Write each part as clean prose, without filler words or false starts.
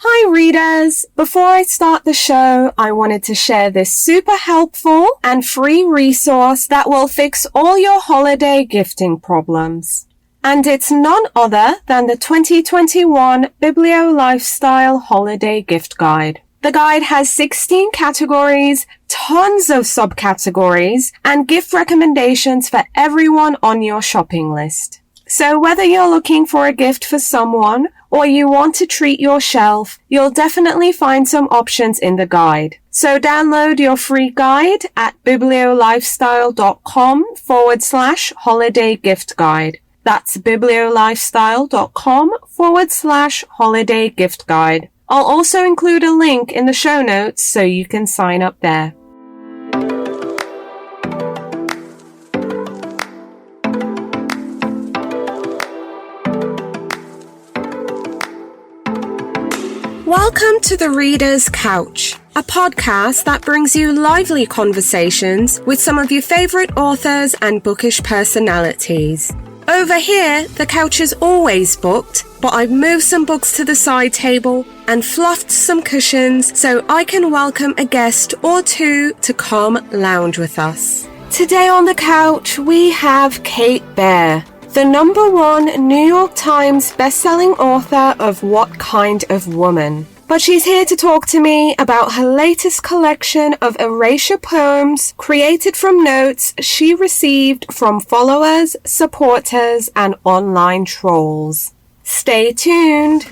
Hi readers! Before I start the show, I wanted to share this super helpful and free resource that will fix all your holiday gifting problems. And it's none other than the 2021 Biblio Lifestyle Holiday Gift Guide. The guide has 16 categories, tons of subcategories, and gift recommendations for everyone on your shopping list. So whether you're looking for a gift for someone or you want to treat your shelf, you'll definitely find some options in the guide. So download your free guide at bibliolifestyle.com/holiday gift guide. That's bibliolifestyle.com/holiday gift guide. I'll also include a link in the show notes so you can sign up there. Welcome to the Reader's Couch, a podcast that brings you lively conversations with some of your favorite authors and bookish personalities. Over here, the couch is always booked, but I've moved some books to the side table and fluffed some cushions so I can welcome a guest or two to come lounge with us. Today on the couch, we have Kate Baer, the #1 New York Times bestselling author of What Kind of Woman. But she's here to talk to me about her latest collection of erasure poems created from notes she received from followers, supporters, and online trolls. Stay tuned!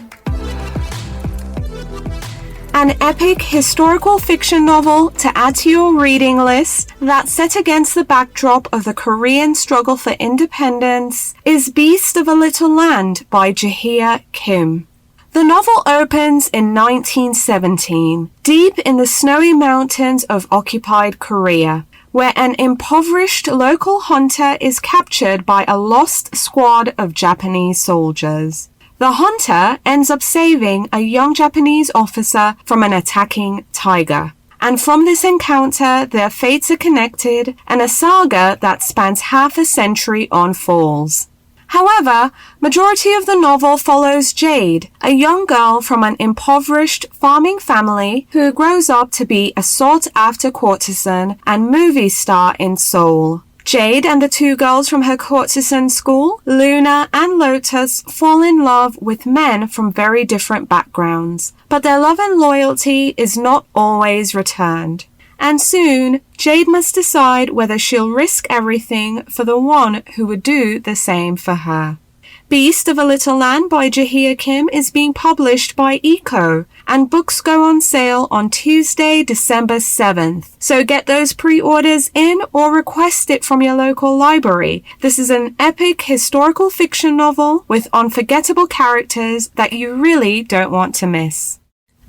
An epic historical fiction novel to add to your reading list that's set against the backdrop of the Korean struggle for independence is Beast of a Little Land by Jae Kim. The novel opens in 1917, deep in the snowy mountains of occupied Korea, where an impoverished local hunter is captured by a lost squad of Japanese soldiers. The hunter ends up saving a young Japanese officer from an attacking tiger. And from this encounter, their fates are connected, and a saga that spans half a century unfolds. However, majority of the novel follows Jade, a young girl from an impoverished farming family who grows up to be a sought-after courtesan and movie star in Seoul. Jade and the two girls from her courtesan school, Luna and Lotus, fall in love with men from very different backgrounds, but their love and loyalty is not always returned. And soon, Jade must decide whether she'll risk everything for the one who would do the same for her. Beast of a Little Land by Jae Kim is being published by Eco, and books go on sale on Tuesday, December 7th. So get those pre-orders in or request it from your local library. This is an epic historical fiction novel with unforgettable characters that you really don't want to miss.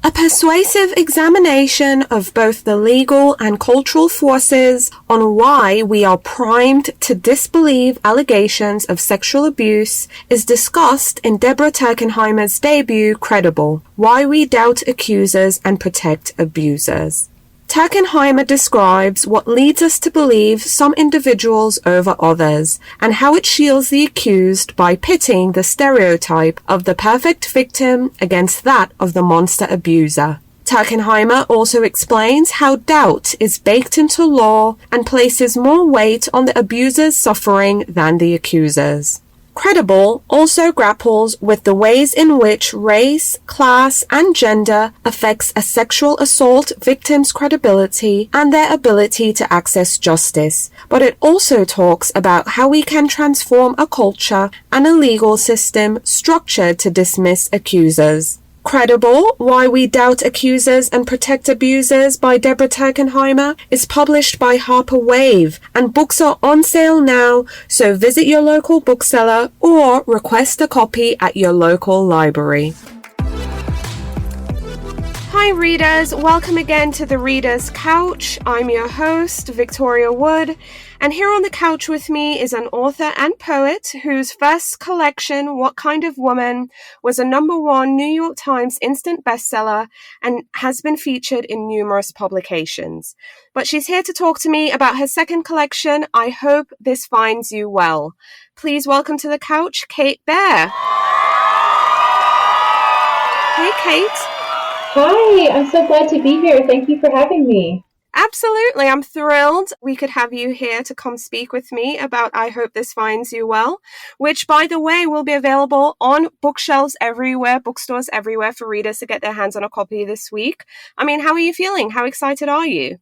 A persuasive examination of both the legal and cultural forces on why we are primed to disbelieve allegations of sexual abuse is discussed in Deborah Turkenheimer's debut, Credible: Why We Doubt Accusers and Protect Abusers. Turkenheimer describes what leads us to believe some individuals over others, and how it shields the accused by pitting the stereotype of the perfect victim against that of the monster abuser. Turkenheimer also explains how doubt is baked into law and places more weight on the abuser's suffering than the accuser's. Credible also grapples with the ways in which race, class, and gender affects a sexual assault victim's credibility and their ability to access justice, but it also talks about how we can transform a culture and a legal system structured to dismiss accusers. Credible: Why We Doubt Accusers and Protect Abusers by Deborah Turkenheimer is published by Harper Wave, and books are on sale now, so visit your local bookseller or request a copy at your local library. Hi readers, welcome again to the Reader's Couch. I'm your host, Victoria Wood, and here on the couch with me is an author and poet whose first collection, What Kind of Woman, was a #1 New York Times instant bestseller and has been featured in numerous publications. But she's here to talk to me about her second collection. I hope this finds you well. Please welcome to the couch, Kate Baer. Hey, Kate. Hi, I'm so glad to be here. Thank you for having me. Absolutely. I'm thrilled we could have you here to come speak with me about I Hope This Finds You Well, which, by the way, will be available on bookshelves everywhere, bookstores everywhere for readers to get their hands on a copy this week. I mean, how are you feeling? How excited are you?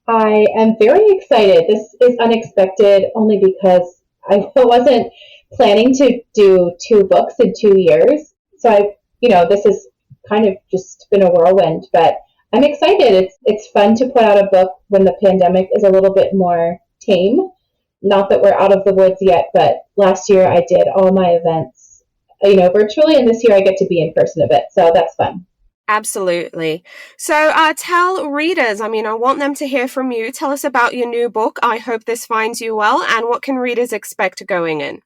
I am very excited. This is unexpected only because I wasn't planning to do two books in 2 years. So this has kind of just been a whirlwind, but I'm excited. It's fun to put out a book when the pandemic is a little bit more tame. Not that we're out of the woods yet, but last year I did all my events, virtually, and this year I get to be in person a bit. So that's fun. Absolutely. So tell readers, I mean, I want them to hear from you. Tell us about your new book, I Hope This Finds You Well, and what can readers expect going in?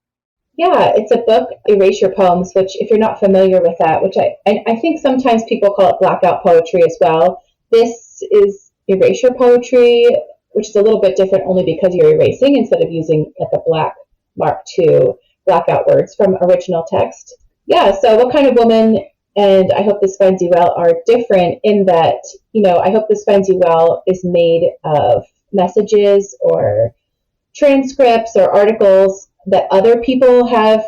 Yeah, it's a book, Erase Your Poems, which, if you're not familiar with that, which I think sometimes people call it blackout poetry as well. This is erase your poetry, which is a little bit different only because you're erasing instead of using like a black mark to black out words from original text. Yeah, so What Kind of Woman and I Hope This Finds You Well are different in that, I Hope This Finds You Well is made of messages or transcripts or articles that other people have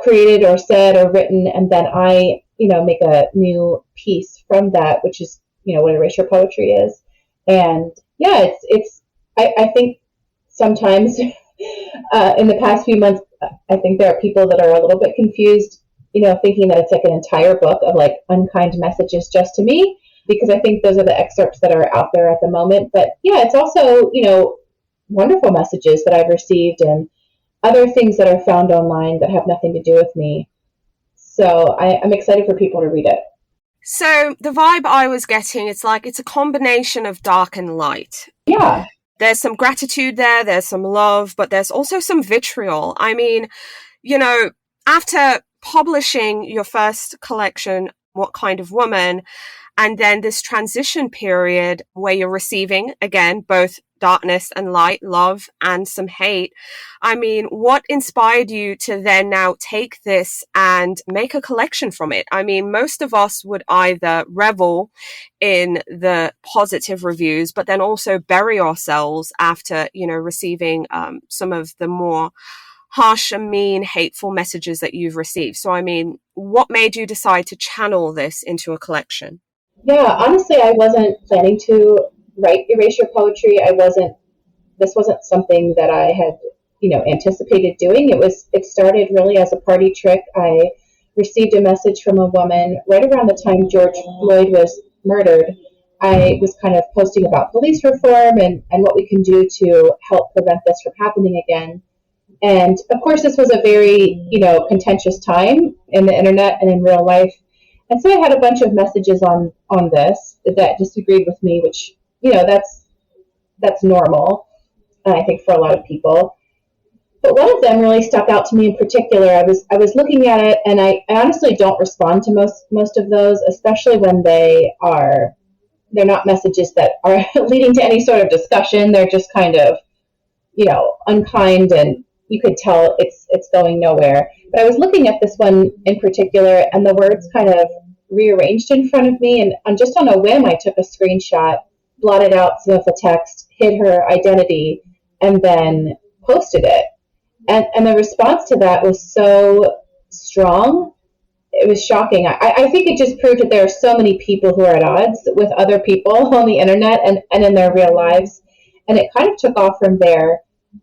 created or said or written, and then I make a new piece from that, which is what erasure poetry is. And yeah, it's I think sometimes in the past few months, I think there are people that are a little bit confused, thinking that it's like an entire book of like unkind messages just to me, because I think those are the excerpts that are out there at the moment. But yeah, it's also wonderful messages that I've received and other things that are found online that have nothing to do with me. So I'm excited for people to read it. So the vibe I was getting, it's like it's a combination of dark and light. Yeah. There's some gratitude there, there's some love, but there's also some vitriol. I mean, after publishing your first collection, What Kind of Woman, and then this transition period where you're receiving, again, both darkness and light, love and some hate. I mean, what inspired you to then now take this and make a collection from it? I mean, most of us would either revel in the positive reviews, but then also bury ourselves after, receiving some of the more harsh and mean, hateful messages that you've received. So, I mean, what made you decide to channel this into a collection? Yeah, honestly, I wasn't planning to write erasure poetry. This wasn't something that I had, anticipated doing. It started really as a party trick. I received a message from a woman right around the time George Floyd was murdered. I was kind of posting about police reform and what we can do to help prevent this from happening again. And of course, this was a very, contentious time in the internet and in real life. And so I had a bunch of messages on this that disagreed with me, which, that's normal, I think, for a lot of people. But one of them really stuck out to me in particular. I was looking at it, and I honestly don't respond to most of those, especially when they're not messages that are leading to any sort of discussion. They're just kind of, unkind, and you could tell it's going nowhere. But I was looking at this one in particular, and the words kind of rearranged in front of me, and just on a whim, I took a screenshot, blotted out some of the text, hid her identity, and then posted it. And the response to that was so strong. It was shocking. I think it just proved that there are so many people who are at odds with other people on the internet and in their real lives. And it kind of took off from there,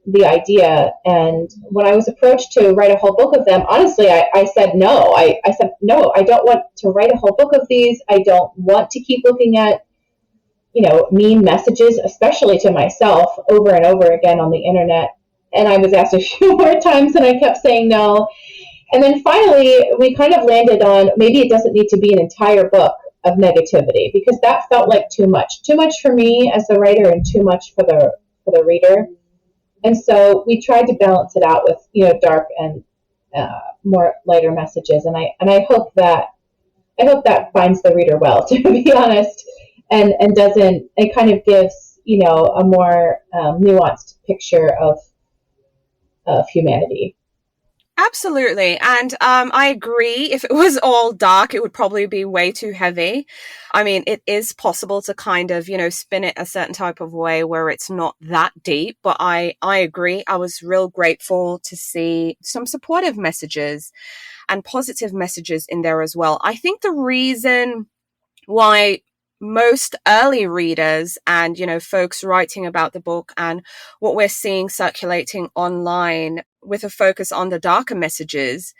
the idea. And when I was approached to write a whole book of them, honestly, I said no. I said, no, I don't want to write a whole book of these. I don't want to keep looking at, mean messages, especially to myself, over and over again on the internet. And I was asked a few more times, and I kept saying no. And then finally, we kind of landed on maybe it doesn't need to be an entire book of negativity, because that felt like too much for me as the writer and too much for the reader. And so we tried to balance it out with dark and more lighter messages. And I hope that finds the reader well, to be honest, and doesn't, it kind of gives a more nuanced picture of humanity. Absolutely. And I agree. If it was all dark, it would probably be way too heavy. I mean, it is possible to kind of, spin it a certain type of way where it's not that deep. But I agree. I was real grateful to see some supportive messages and positive messages in there as well. I think the reason why most early readers and, folks writing about the book and what we're seeing circulating online with a focus on the darker messages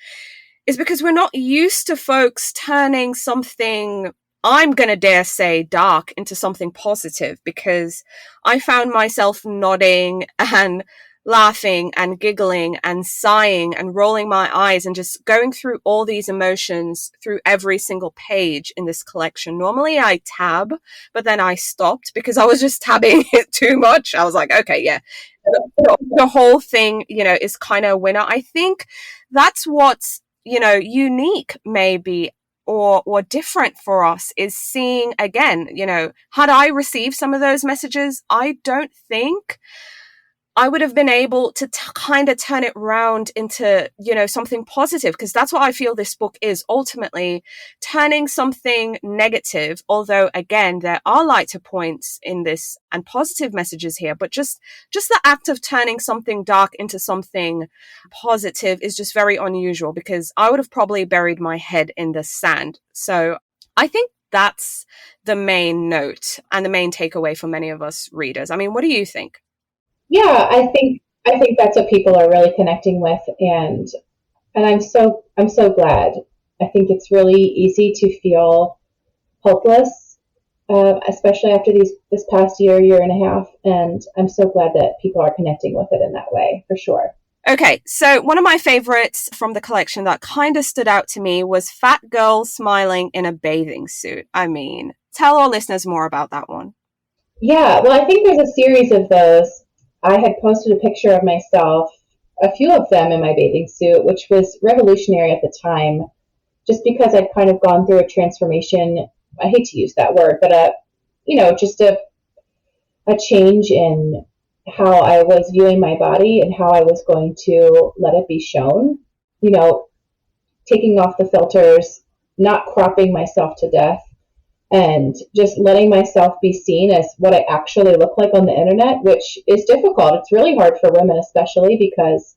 is because we're not used to folks turning something, I'm going to dare say, dark into something positive, because I found myself nodding and laughing and giggling and sighing and rolling my eyes and just going through all these emotions through every single page in this collection. Normally I tab, but then I stopped because I was just tabbing it too much. I was like, okay, yeah, the whole thing, is kind of a winner. I think that's what's, unique maybe or different for us, is seeing again, had I received some of those messages, I don't think I would have been able to kind of turn it around into, something positive, because that's what I feel this book is ultimately, turning something negative. Although, again, there are lighter points in this and positive messages here, but just the act of turning something dark into something positive is just very unusual, because I would have probably buried my head in the sand. So I think that's the main note and the main takeaway for many of us readers. I mean, what do you think? Yeah, I think that's what people are really connecting with, and I'm so glad. I think it's really easy to feel hopeless, especially after this past year and a half, and I'm so glad that people are connecting with it in that way, for sure. Okay, so one of my favorites from the collection that kind of stood out to me was Fat Girl Smiling in a Bathing Suit. I mean, tell our listeners more about that one. Yeah, well, I think there's a series of those. I had posted a picture of myself, a few of them in my bathing suit, which was revolutionary at the time, just because I'd kind of gone through a transformation. I hate to use that word, but just a change in how I was viewing my body and how I was going to let it be shown. You know, taking off the filters, not cropping myself to death, and just letting myself be seen as what I actually look like on the internet, which is difficult. It's really hard for women, especially because,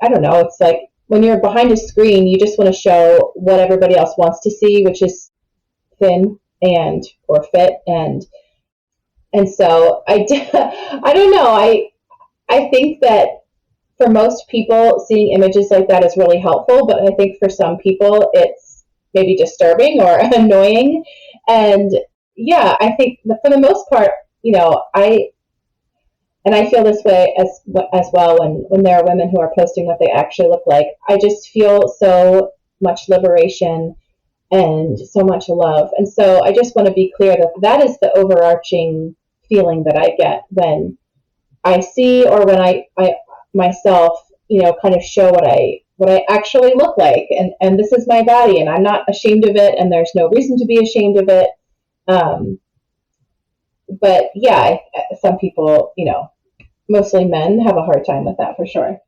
I don't know, it's like when you're behind a screen, you just want to show what everybody else wants to see, which is thin and or fit, and so I don't know. I think that for most people, seeing images like that is really helpful, but I think for some people, it's maybe disturbing or annoying. And yeah, I think that for the most part, I feel this way as well when there are women who are posting what they actually look like. I just feel so much liberation and so much love. And so I just want to be clear that that is the overarching feeling that I get when I see, or when I myself, kind of show what I actually look like, and this is my body, and I'm not ashamed of it, and there's no reason to be ashamed of it. Um, but yeah, some people, mostly men, have a hard time with that, for sure.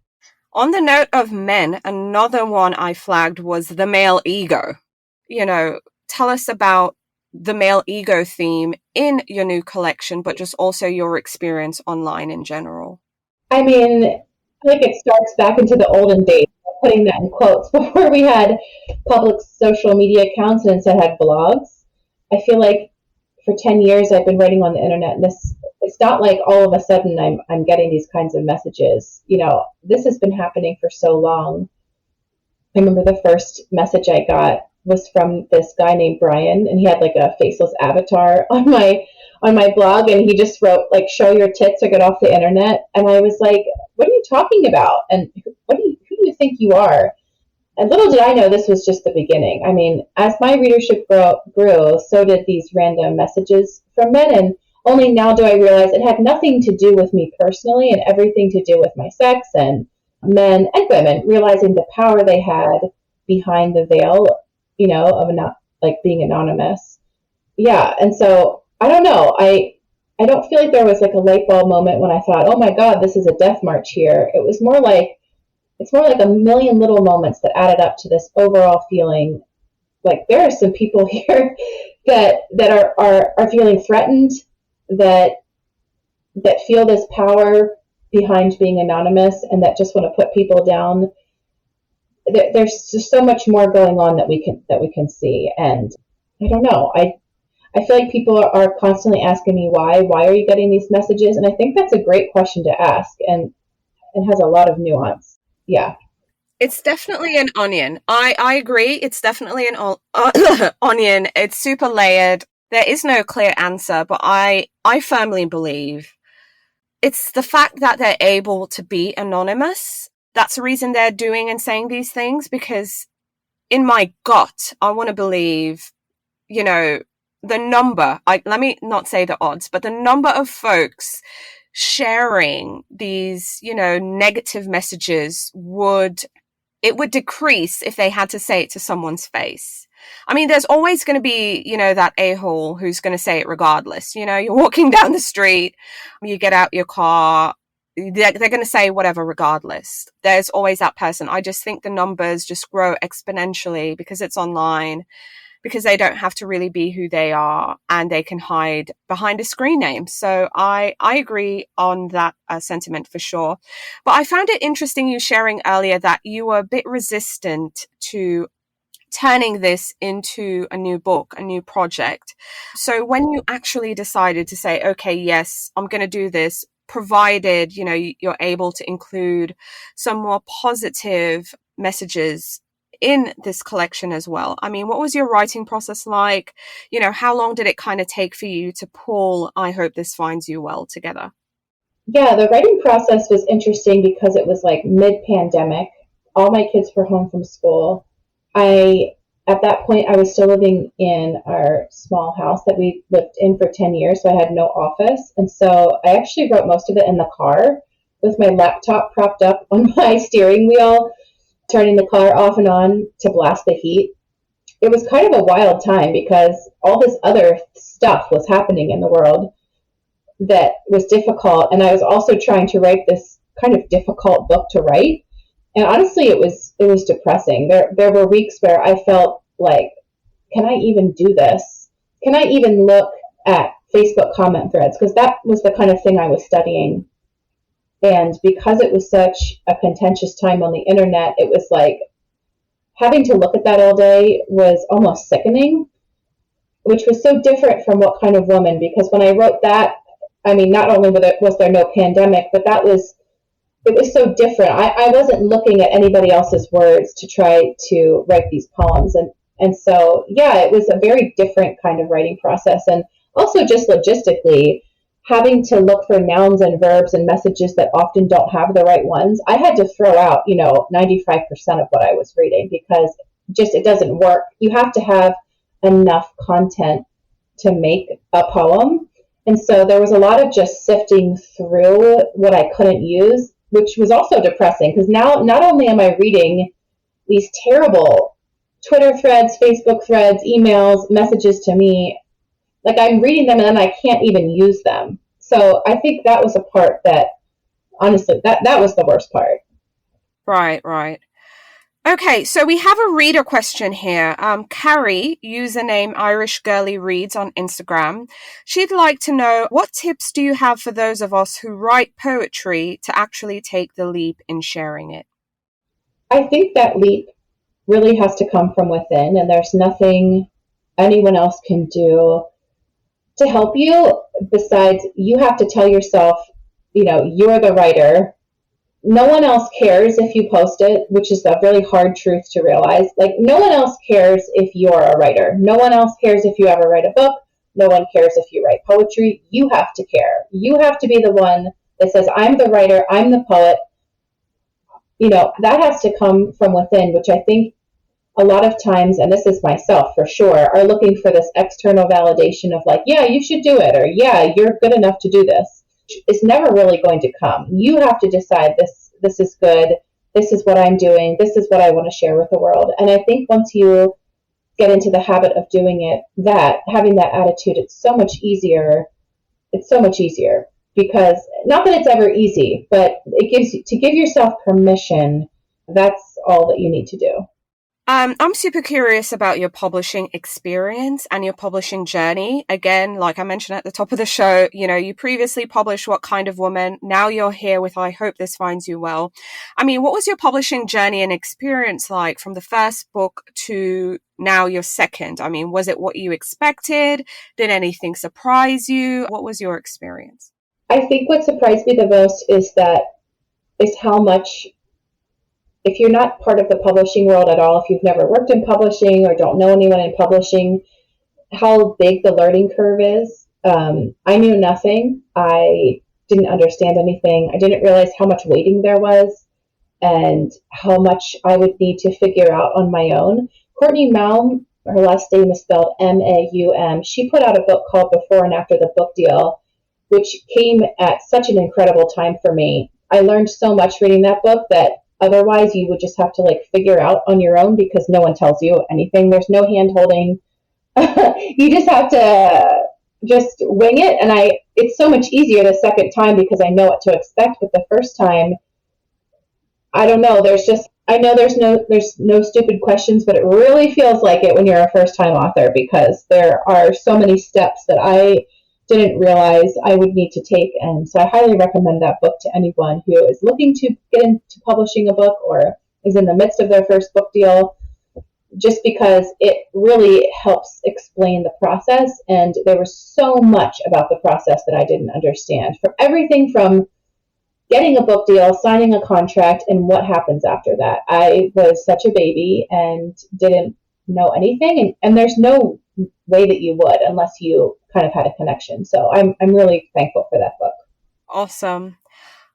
On the note of men, another one I flagged was the male ego. Tell us about the male ego theme in your new collection, but just also your experience online in general. I mean, I think it starts back into the olden days, putting that in quotes, before we had public social media accounts and instead had blogs. I feel like for 10 years I've been writing on the internet, and it's not like all of a sudden I'm getting these kinds of messages. This has been happening for so long. I remember the first message I got was from this guy named Brian, and he had like a faceless avatar on my blog, and he just wrote like, "Show your tits or get off the internet." And I was like, "What are you talking about? And who do you think you are?" And little did I know this was just the beginning. I mean, as my readership grew, so did these random messages from men, and only now do I realize it had nothing to do with me personally and everything to do with my sex and men and women realizing the power they had behind the veil, of not like being anonymous. Yeah, and so I don't know. I don't feel like there was like a light bulb moment when I thought, "Oh my God, this is a death march here." It was more like it's more like a million little moments that added up to this overall feeling. Like there are some people here that are feeling threatened, that feel this power behind being anonymous, and that just want to put people down. There's just so much more going on that we can see, and I don't know. I feel like people are constantly asking me why are you getting these messages, and I think that's a great question to ask, and it has a lot of nuance. Yeah. It's definitely an onion. I agree. It's definitely an onion. It's super layered. There is no clear answer, but I firmly believe it's the fact that they're able to be anonymous. That's the reason they're doing and saying these things, because in my gut, I want to believe, the number, let me not say the odds, but the number of folks sharing these, negative messages would decrease if they had to say it to someone's face. I mean, there's always going to be, that a-hole who's going to say it regardless. You're walking down the street, you get out your car, they're going to say whatever regardless. There's always that person. I just think the numbers just grow exponentially because it's online, because they don't have to really be who they are, and they can hide behind a screen name. So I agree on that sentiment for sure. But I found it interesting you sharing earlier that you were a bit resistant to turning this into a new book, a new project. So when you actually decided to say, okay, yes, I'm going to do this, provided, you're able to include some more positive messages in this collection as well. I mean, what was your writing process like? How long did it kind of take for you to pull I Hope This Finds You Well together? Yeah, the writing process was interesting because it was like mid-pandemic. All my kids were home from school. At that point, I was still living in our small house that we lived in for 10 years, so I had no office. And so I actually wrote most of it in the car with my laptop propped up on my steering wheel, turning the car off and on to blast the heat. It was kind of a wild time because all this other stuff was happening in the world that was difficult. And I was also trying to write this kind of difficult book to write. And honestly, it was depressing. There were weeks where I felt like, can I even do this? Can I even look at Facebook comment threads? Because that was the kind of thing I was studying. And because it was such a contentious time on the internet, it was like having to look at that all day was almost sickening, which was so different from What Kind of Woman, because when I wrote that, I mean, not only was there no pandemic, but it was so different. I wasn't looking at anybody else's words to try to write these poems. And so, yeah, it was a very different kind of writing process. And also just logistically, having to look for nouns and verbs and messages that often don't have the right ones. I had to throw out, 95% of what I was reading because it doesn't work. You have to have enough content to make a poem. And so there was a lot of just sifting through what I couldn't use, which was also depressing because now not only am I reading these terrible Twitter threads, Facebook threads, emails, messages to me, like I'm reading them and then I can't even use them. So I think that was a part that, honestly, that was the worst part. Right. Okay, so we have a reader question here. Carrie, username Irish Girly Reads on Instagram. She'd like to know, what tips do you have for those of us who write poetry to actually take the leap in sharing it? I think that leap really has to come from within, and there's nothing anyone else can do to help you besides you have to tell yourself, you're the writer. No one else cares if you post it, which is a really hard truth to realize. Like, no one else cares if you're a writer. No one else cares if you ever write a book. No one cares if you write poetry. You have to care. You have to be the one that says, I'm the writer, I'm the poet. That has to come from within, which I think a lot of times, and this is myself for sure, are looking for this external validation of like, yeah, you should do it, or yeah, you're good enough to do this. It's never really going to come. You have to decide this is good, this is what I'm doing, this is what I want to share with the world. And I think once you get into the habit of doing it, having that attitude, it's so much easier. Because not that it's ever easy, but it gives you to give yourself permission That's all that you need to do. I'm super curious about your publishing experience and your publishing journey. Again, like I mentioned at the top of the show, you previously published What Kind of Woman. Now you're here with I Hope This Finds You Well. I mean, what was your publishing journey and experience like from the first book to now your second? I mean, was it what you expected? Did anything surprise you? What was your experience? I think what surprised me the most is how much, if you're not part of the publishing world at all, if you've never worked in publishing or don't know anyone in publishing, how big the learning curve is. I knew nothing. I didn't understand anything. I didn't realize how much waiting there was and how much I would need to figure out on my own. Courtney Malm, her last name is spelled Maum. She put out a book called Before and After the Book Deal, which came at such an incredible time for me. I learned so much reading that book that otherwise you would just have to figure out on your own because no one tells you anything. There's no hand holding. You just have to just wing it. And it's so much easier the second time because I know what to expect. But the first time, I don't know. I know there's no stupid questions, but it really feels like it when you're a first time author because there are so many steps that I didn't realize I would need to take. And so I highly recommend that book to anyone who is looking to get into publishing a book or is in the midst of their first book deal, just because it really helps explain the process. And there was so much about the process that I didn't understand. From everything from getting a book deal, signing a contract, and what happens after that. I was such a baby and didn't know anything. And there's no way that you would unless you kind of had a connection. So I'm really thankful for that book. Awesome.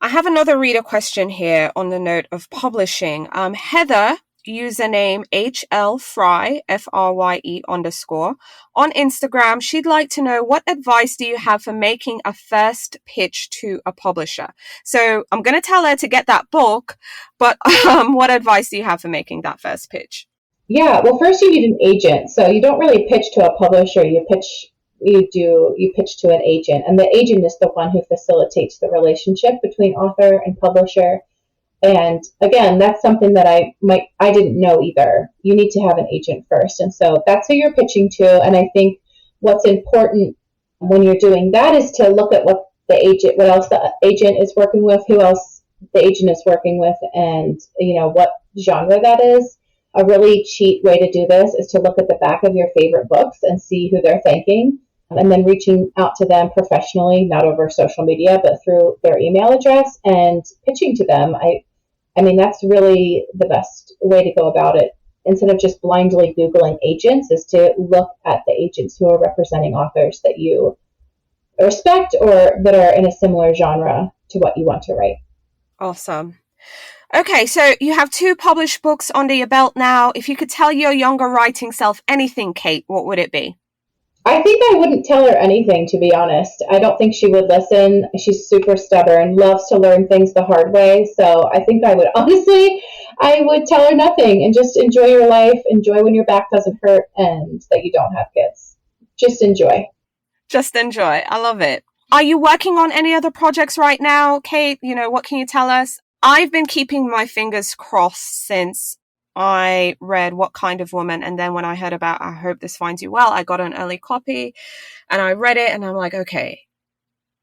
I have another reader question here on the note of publishing. Heather, username HLFrye, FRYE _ on Instagram. She'd like to know, what advice do you have for making a first pitch to a publisher? So I'm going to tell her to get that book, but what advice do you have for making that first pitch? Yeah, well, first you need an agent. So you don't really pitch to a publisher. You pitch to an agent, and the agent is the one who facilitates the relationship between author and publisher. And again, that's something that I didn't know either. You need to have an agent first, and so that's who you're pitching to. And I think what's important when you're doing that is to look at what else the agent is working with, who else the agent is working with, and what genre that is. A really cheap way to do this is to look at the back of your favorite books and see who they're thanking, and then reaching out to them professionally, not over social media, but through their email address and pitching to them. I mean, that's really the best way to go about it. Instead of just blindly Googling agents, is to look at the agents who are representing authors that you respect or that are in a similar genre to what you want to write. Awesome. Okay, so you have 2 published books under your belt now. If you could tell your younger writing self anything, Kate, what would it be? I think I wouldn't tell her anything, to be honest. I don't think she would listen. She's super stubborn, loves to learn things the hard way. So I think I would tell her nothing and just enjoy your life, enjoy when your back doesn't hurt and that you don't have kids. Just enjoy. Just enjoy. I love it. Are you working on any other projects right now, Kate? What can you tell us? I've been keeping my fingers crossed since I read What Kind of Woman, and then when I heard about I Hope This Finds You Well, I got an early copy and I read it and I'm like, okay,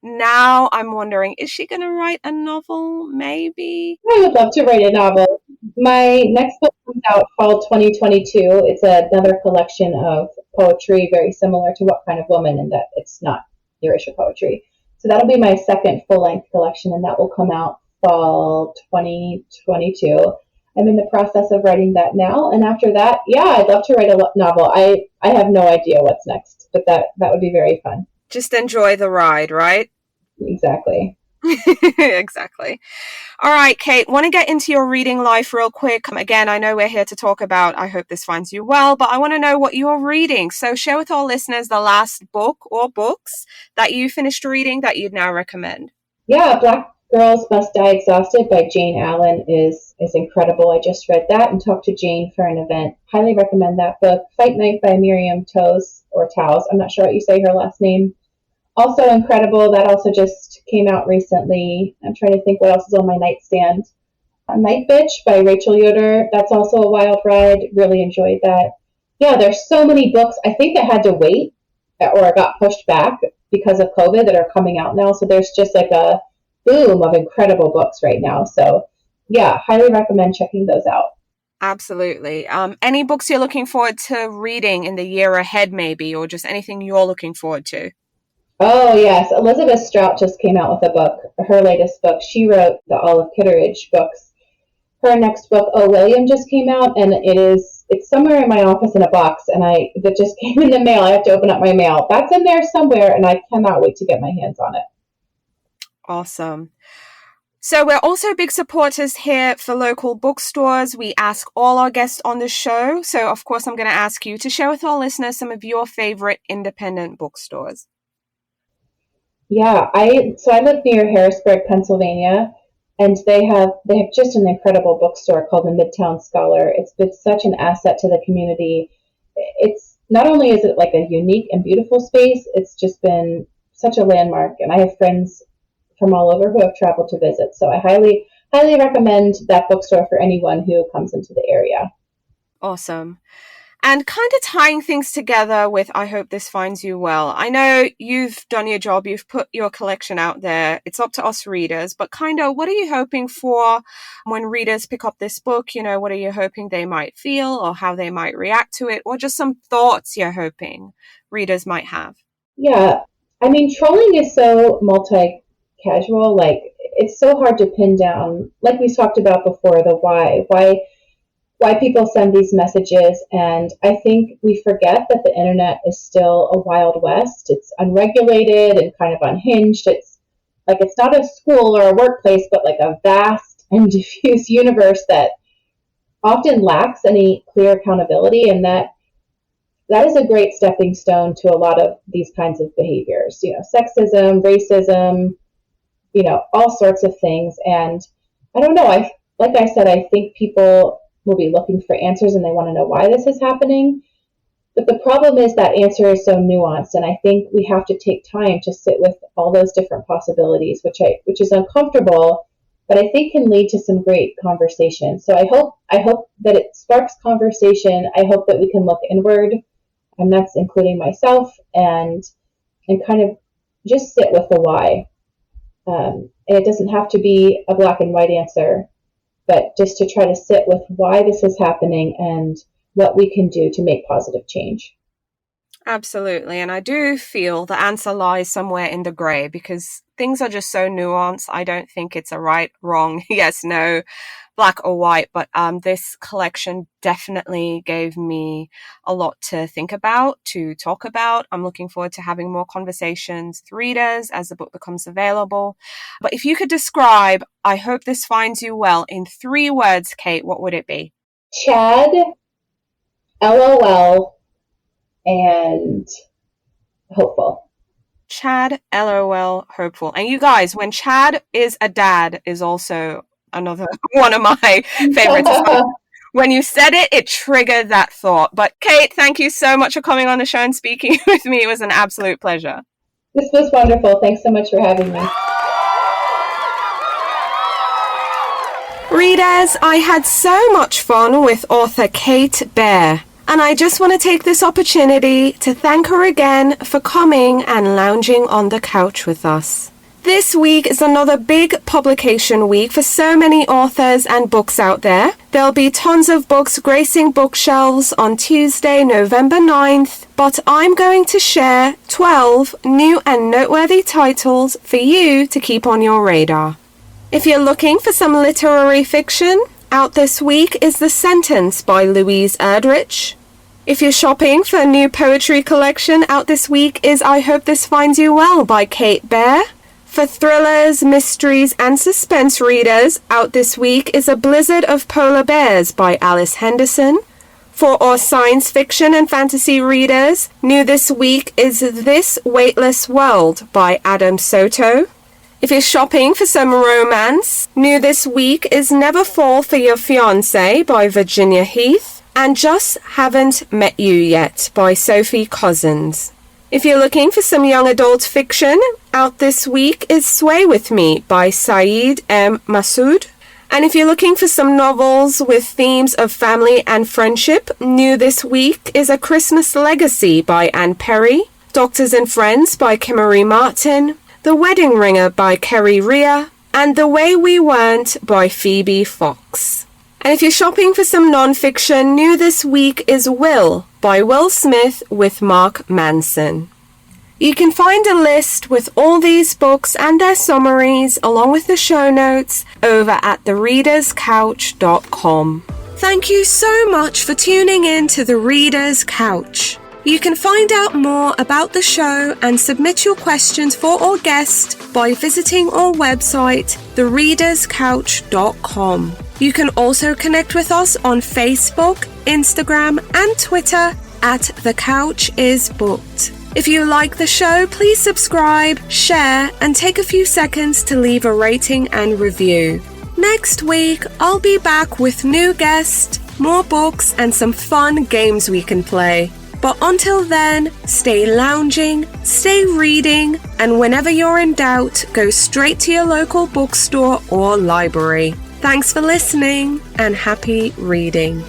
now I'm wondering, is she going to write a novel? Maybe. I would love to write a novel. My next book comes out fall 2022. It's another collection of poetry very similar to What Kind of Woman in that it's not erasure poetry. So that'll be my second full-length collection, and that will come out fall 2022. I'm in the process of writing that now, and after that, yeah, I'd love to write a novel. I have no idea what's next, but that would be very fun. Just enjoy the ride, right? Exactly. Exactly. All right, Kate, want to get into your reading life real quick. Again, I know we're here to talk about I Hope This Finds You Well, but I want to know what you're reading. So share with our listeners the last book or books that you finished reading that you'd now recommend. Yeah, Black Girls Must Die Exhausted by Jane Allen is incredible. I just read that and talked to Jane for an event. Highly recommend that book. Fight Night by Miriam Toews, or Towes. I'm not sure what you say her last name. Also incredible. That also just came out recently. I'm trying to think what else is on my nightstand. Night Bitch by Rachel Yoder. That's also a wild ride. Really enjoyed that. Yeah, there's so many books. I think I had to wait or got pushed back because of COVID that are coming out now. So there's just like a boom of incredible books right now. So yeah, highly recommend checking those out. Absolutely. Any books you're looking forward to reading in the year ahead, maybe, or just anything you're looking forward to? Oh yes, Elizabeth Strout just came out with a book, her latest book. She wrote the Olive Kitteridge books. Her next book, Oh William, just came out, and it's somewhere in my office in a box, and that just came in the mail. I have to open up my mail. That's in there somewhere, and I cannot wait to get my hands on it. Awesome. So we're also big supporters here for local bookstores. We ask all our guests on the show. So of course, I'm going to ask you to share with our listeners some of your favorite independent bookstores. Yeah, I live near Harrisburg, Pennsylvania, and they have just an incredible bookstore called the Midtown Scholar. It's been such an asset to the community. It's not only is it like a unique and beautiful space, it's just been such a landmark, and I have friends from all over who have traveled to visit. So I highly recommend that bookstore for anyone who comes into the area. Awesome. And kind of tying things together with I hope this finds you well. I know you've done your job, you've put your collection out there. It's up to us readers, but kind of what are you hoping for when readers pick up this book? You know, what are you hoping they might feel or how they might react to it? Or just some thoughts you're hoping readers might have? Yeah, I mean, trolling is so multi-casual. Like, it's so hard to pin down, like we talked about before, the why people send these messages. And I think we forget that the internet is still a wild west. It's unregulated and kind of unhinged. It's not a school or a workplace, but like a vast and diffuse universe that often lacks any clear accountability. And that is a great stepping stone to a lot of these kinds of behaviors, sexism, racism, all sorts of things. And I don't know, like I said, I think people will be looking for answers and they want to know why this is happening. But the problem is that answer is so nuanced, and I think we have to take time to sit with all those different possibilities, which is uncomfortable, but I think can lead to some great conversation. So I hope that it sparks conversation. I hope that we can look inward, and that's including myself, and kind of just sit with the why. And it doesn't have to be a black and white answer, but just to try to sit with why this is happening and what we can do to make positive change. Absolutely. And I do feel the answer lies somewhere in the gray because things are just so nuanced. I don't think it's a right, wrong, yes, no, black or white. But this collection definitely gave me a lot to think about, to talk about. I'm looking forward to having more conversations with readers as the book becomes available. But if you could describe I Hope This Finds You Well in 3 words, Kate, what would it be? Chad, LOL, and hopeful. Chad, LOL, hopeful. And you guys, when Chad is a dad is also another one of my favorites. When you said it, it triggered that thought. But Kate, thank you so much for coming on the show and speaking with me. It was an absolute pleasure. This was wonderful. Thanks so much for having me. Readers, I had so much fun with author Kate Baer. And I just want to take this opportunity to thank her again for coming and lounging on the couch with us. This week is another big publication week for so many authors and books out there. There'll be tons of books gracing bookshelves on Tuesday, November 9th, but I'm going to share 12 new and noteworthy titles for you to keep on your radar. If you're looking for some literary fiction, out this week is The Sentence by Louise Erdrich. If you're shopping for a new poetry collection, out this week is I Hope This Finds You Well by Kate Baer. For thrillers, mysteries, and suspense readers, out this week is A Blizzard of Polar Bears by Alice Henderson. For our science fiction and fantasy readers, new this week is This Weightless World by Adam Soto. If you're shopping for some romance, new this week is Never Fall for Your Fiancé by Virginia Heath and Just Haven't Met You Yet by Sophie Cousins. If you're looking for some young adult fiction, out this week is Sway With Me by Saeed M. Masood. And if you're looking for some novels with themes of family and friendship, new this week is A Christmas Legacy by Anne Perry, Doctors and Friends by Kimmery Martin, The Wedding Ringer by Kerry Rea, and The Way We Weren't by Phoebe Fox. And if you're shopping for some non-fiction, new this week is Will by Will Smith with Mark Manson. You can find a list with all these books and their summaries along with the show notes over at thereaderscouch.com. Thank you so much for tuning in to The Reader's Couch. You can find out more about the show and submit your questions for our guest by visiting our website, thereaderscouch.com. You can also connect with us on Facebook, Instagram, and Twitter at The Couch Is Booked. If you like the show, please subscribe, share, and take a few seconds to leave a rating and review. Next week, I'll be back with new guests, more books, and some fun games we can play. But until then, stay lounging, stay reading, and whenever you're in doubt, go straight to your local bookstore or library. Thanks for listening, and happy reading.